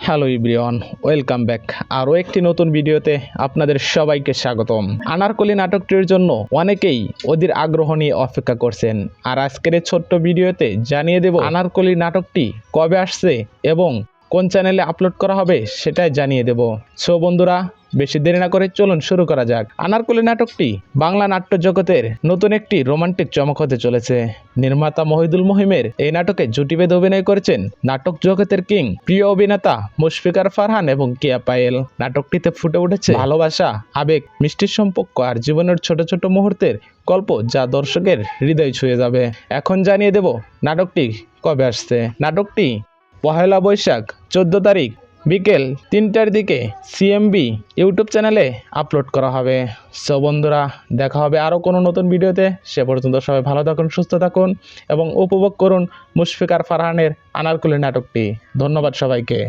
Hello everyone, welcome back আরও একটি নতুন ভিডিওতে আপনাদের সবাইকে স্বাগতম। আনারকলি নাটকটির জন্য অনেকেই অধীর আগ্রহ নিয়ে অপেক্ষা করছেন, আর আজকের এই ছোট্ট ভিডিওতে জানিয়ে দেব আনারকলি নাটকটি কবে আসছে এবং কোন চ্যানেলে আপলোড করা হবে সেটাই জানিয়ে দেব। সো বন্ধুরা, বেশি দেরি না করে চলুন শুরু করা যাক। আনারকলি নাটকটি বাংলা নাট্য জগতের নতুন একটি রোমান্টিক চমক হতে চলেছে। নির্মাতা মহিদুল মহিমের এই নাটকে জুটি বেঁধে অভিনয় করেছেন নাটক জগতের কিং প্রিয় অভিনেতা মুশফিকার ফারহান এবং কিয়া পায়েল। নাটকটিতে ফুটে উঠেছে ভালোবাসা, আবেগ, মিষ্টির সম্পর্ক আর জীবনের ছোট ছোট মুহূর্তের গল্প, যা দর্শকের হৃদয় ছুঁয়ে যাবে। এখন জানিয়ে দেব নাটকটি কবে আসছে। নাটকটি পহেলা বৈশাখ 14 তারিখ বিকেল 3টার দিকে সিএমবি ইউটিউব চ্যানেলে আপলোড করা হবে। সো বন্ধুরা, দেখা হবে আরও কোনো নতুন ভিডিওতে। সে পর্যন্ত সবাই ভালো থাকুন, সুস্থ থাকুন এবং উপভোগ করুন মুশফিকার ফারহানের আনারকলি নাটকটি। ধন্যবাদ সবাইকে।